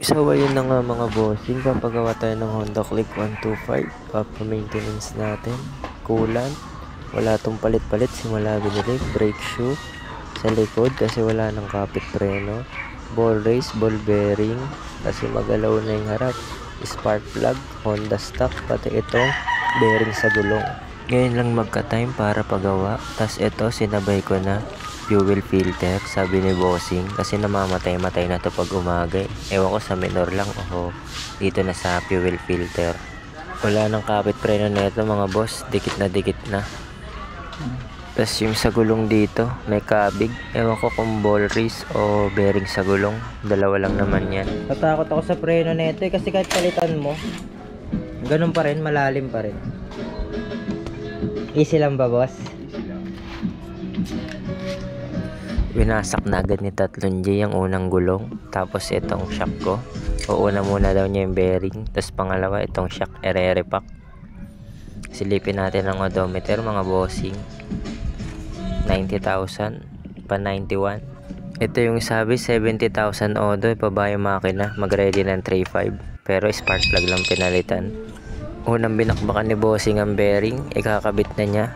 So ayun na nga mga bossing, papagawa tayo ng Honda Click 125. Papa-maintenance natin. Coolant, wala tong palit-palit simula binili. Brake shoe sa likod kasi wala nang kapit preno. Ball race, ball bearing kasi magalaw na yung harap. Spark plug, Honda stock, pati itong bearing sa gulong. Ngayon lang magka-time para pagawa. Tas ito sinabay ko na fuel filter, sabi ni bossing, kasi namamatay-matay na to pag umaga. Ewan ko sa minor lang o dito na sa fuel filter. Wala nang kapit preno na ito mga boss, dikit na. Tapos yung sa gulong dito, may kabig. Ewan ko kung ball race o bearing sa gulong. Dalawa lang naman yan. Tatakot ako sa preno na ito kasi kahit palitan mo, ganun pa rin, malalim pa rin. Easy lang ba boss? Winasak na agad ni Tatlong J ang unang gulong. Tapos itong shock ko. Uuna muna daw niya yung bearing. Tapos pangalawa itong shock ere-repack. Silipin natin ang odometer mga bossing. 90,000 pa 91. Ito yung sabi 70,000 odo. Ipaba yung makina. Mag-ready ng 3.5. Pero spark plug lang pinalitan. Unang binakbakan ni bossing ang bearing. Ikakabit na niya.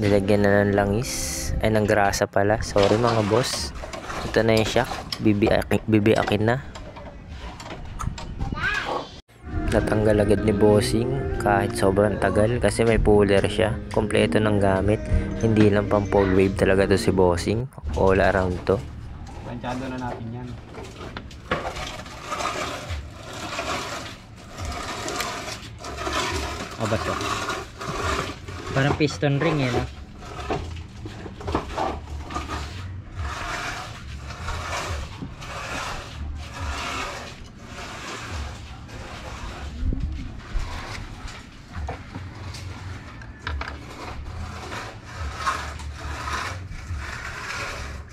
Nilagyan na ng langis. Ay, ng grasa pala. Sorry mga boss. Ito na yung shock. Bibiakin na. Natanggal agad ni bossing kahit sobrang tagal kasi may puller siya. Kompleto ng gamit. Hindi lang pang pole wave talaga to si bossing. All around to. Planchado na natin yan. O ba to? Parang piston ring eh, no?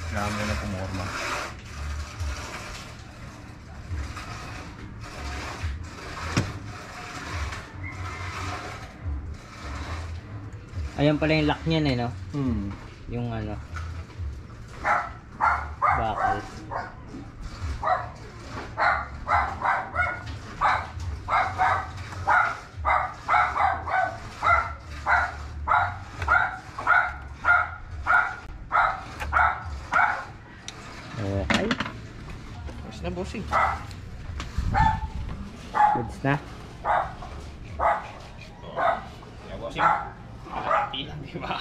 Kailangan mo na pumorma. Ayan pala yung lock niyan eh, no? Yung ano, bakal. Okay. Tapos na bossing. Goods na. Yeah, bossing. Ilang diba?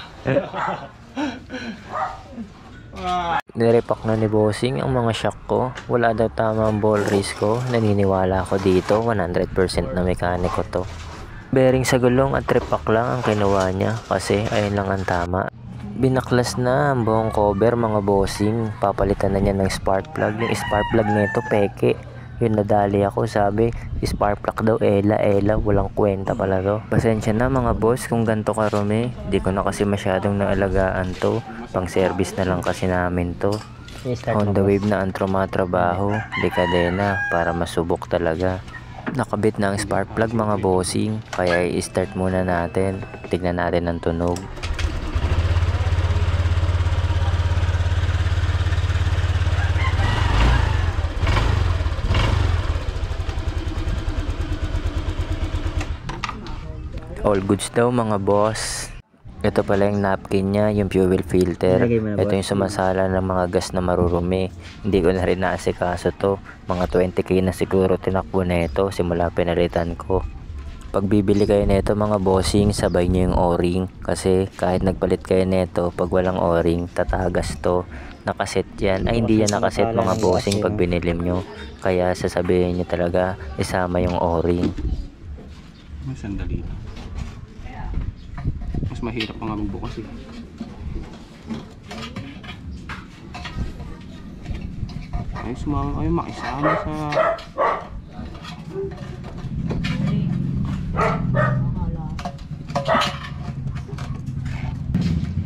Nirepack na ni bossing ang mga shock ko. Wala daw tama ang ball race ko. Naniniwala ako dito. 100% na mekaniko to. Bearing sa gulong at repack lang ang kinuha niya kasi ayun lang ang tama. Binaklas na ang buong cover mga bossing. Papalitan na niya ng spark plug. Yung spark plug nito peke. Yun nadali ako, sabi spark plug daw ela. Walang kwenta pala to. Pasensya na mga boss kung ganito karumi. Di ko na kasi masyadong naalagaan to. Pang service na lang kasi namin to. On the wave na ang trabaho. Dekadena para masubok talaga. Nakabit na ang spark plug mga bossing. Kaya i-start muna natin. Tignan natin ang tunog. All goods daw mga boss. Ito pala yung napkin niya, yung fuel filter. Ito yung sumasala ng mga gas na marurumi. Hindi ko na rin naasikaso to. Mga 20k na siguro tinakbo na ito simula pinalitan ko. Pag bibili kayo nito mga bossing, sabay nyo yung o-ring. Kasi kahit nagpalit kayo nito, pag walang o-ring, tatagas to. Nakaset yan. Ay hindi yan nakaset mga bossing pag binilim nyo. Kaya sasabihin nyo talaga isama yung o-ring. May sandali lang. Mas mahirap ang magbukas eh. Ay makisama sa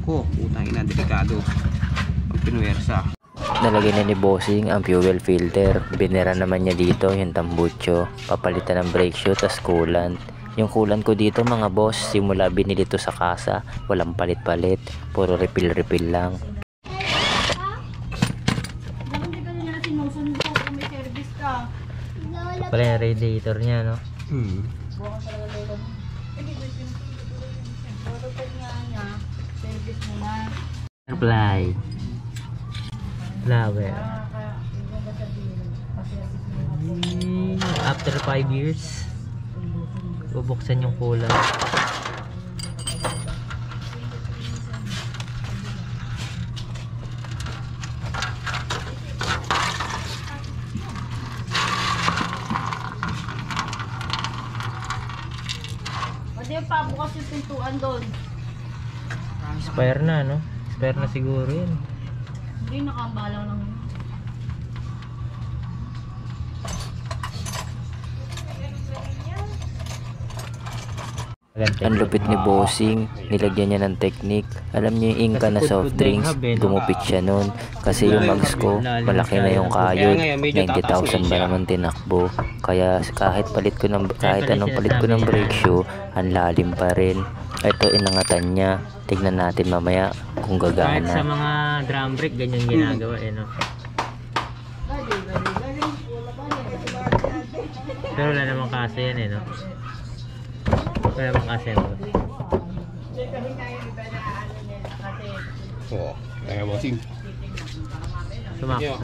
putang ina, delikado pag pinuwersa. Nalagay na ni bossing ang fuel filter. Binira naman niya dito yung tambucho. Papalitan ng brake shoe tas coolant. Yung coolant ko dito mga boss, simula binili to sa kasa, walang palit-palit, puro refill lang. Dapat hindi ka nila sinusundo kung may service ka. Pala yung radiator niya, no? Hmm. Apply. Flower. After 5 years, bubuksan yung kulang. Pwede yung pabukas yung pintuan doon. Expire na, no? Expire na siguro yun. Hindi, nakabalang lang. Ang lupit ni Bossing, nilagyan niya ng technique. Alam niyo yung Inca na soft drinks, gumupit siya nun. Kasi yung mags ko, malaki na yung kayod. 90,000 ba naman tinakbo. Kaya kahit anong palit ko ng brake shoe, ang lalim pa rin. Ito inangatan niya. Tignan natin mamaya kung gagana. Kahit sa mga drum brake, ganyan ginagawa no? Pero wala namang kaso yan no? Wala namang kaso yan. Oo. Kaya bossing. Sumaksa.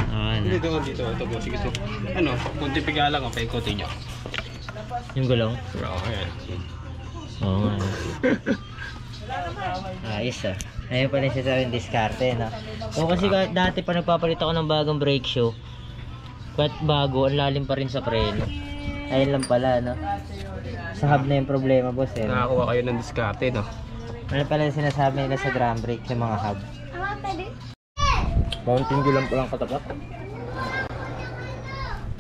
Ano? Dito ito bossing. So, ano, kunti piga lang ang paikotin niya. Yung gulong? Oo, ayan. Oo nga. Ayos ah. Ayun pala yung sasabing diskarte, no? O kasi dati pa nagpapalit ako ng bagong brake shoe. Kahit bago, ang lalim pa rin sa preno. Ayun lang pala, no? Sa hub na yung problema, boss, eh. Nakakuha kayo ng diskarte, no? Ano pala yung sinasabi nila sa drum brake, sa mga hub? Mountain dew lang palang katapat.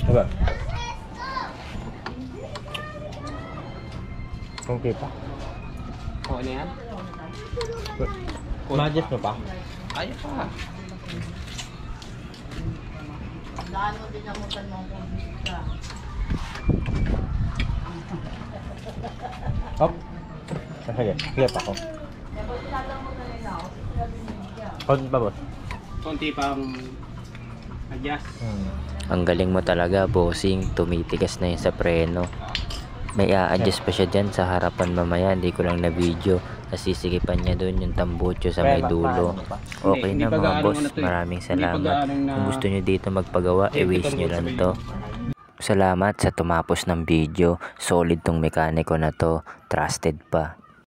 Diba? Okay pa. Oo, ano yan? Ma-adjust mo pa? Kaya pa. Daan mo din ang mutan mo kung ka. Hop. Sige, clear pa ako. Konti pa, boss. Konti pang adjust. Ang galing mo talaga, bossing. Tumitigas na yun sa preno. May a-adjust pa siya dyan sa harapan mamaya. Hindi ko lang na video. Nasisigipan niya doon yung tambucho sa may dulo. Okay na mga boss. Maraming salamat. Kung gusto nyo dito magpagawa, i-wish nyo lang to. Salamat sa tumapos ng video. Solid tong mekaniko na to. Trusted pa.